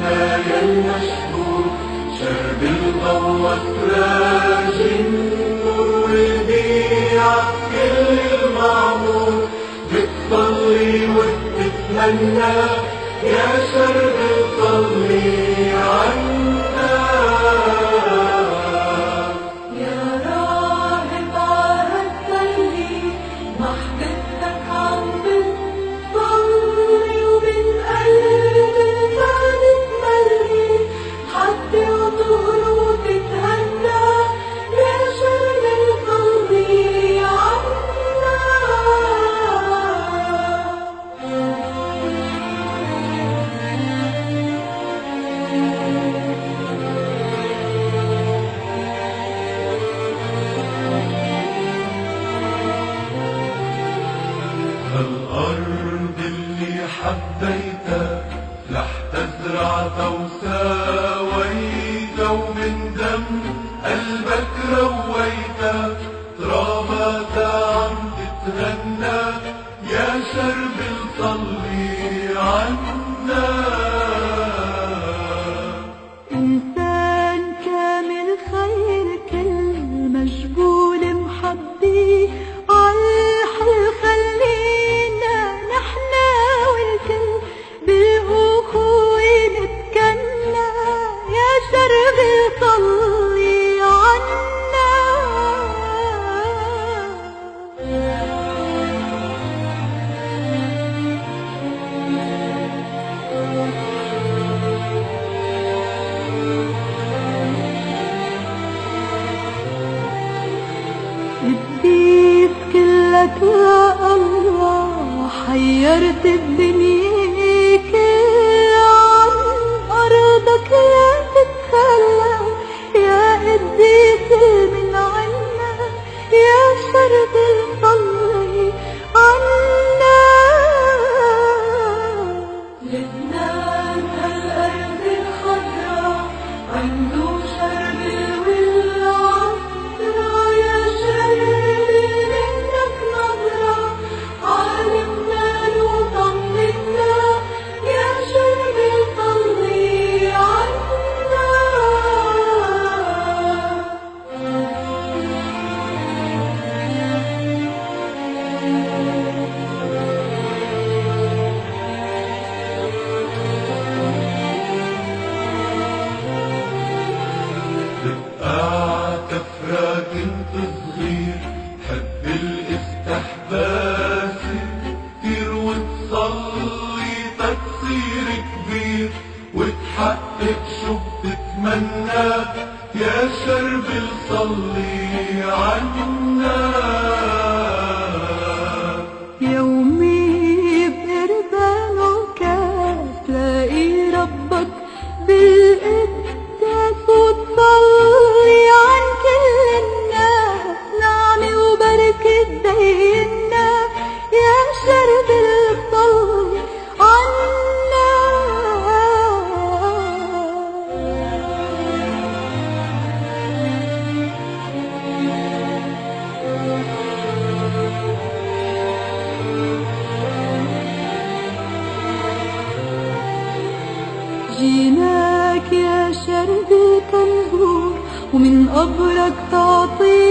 عنا يا المشهور، شرب الغوة راجي النور والبيع كل المعمور. بتصلي وبتتمنى يا شرب صلي عنا. يا راهب عالصلي محبتك عم بتصلي، ومن قلب الفعل تملي حتى وطهر وتتهنى يا شرب صلي عنا. الأرض اللي حبيتها رح تزرعها وساويتها، ومن دم قلبك رويتها تراباتها عم تتغنى يا شرب صلي عنا. إنسان كامل خير كل مجبول محبي عالحل خلينا نحنا والكل بالأخوة نتكنى يا شرب صلي عنا. قديس كلك يا الله، حيرت الدنيا كلها عن أرضك لا تتخلى يا قديس من عنا يا شرب صلي عنا. لبنان هالأرض الخضرا عنده شرب والعطرة يا شرب منك نظرة عالمنا وطمنا يا شرب صلي عنا. تبقى كفرة كنت صغير حب الاستحباس كتير، وتصلي تتصير كبير وتحقق شو بتتمنى يا شرب صلي عنا. يومي بقربان وكاس تلاقي ربك بالقداس وتصلي عن كل الناس نعمة وبركة دينا يا شرب صلي عنا. جيناك يا شرب طنبور ومن قبرك تعطي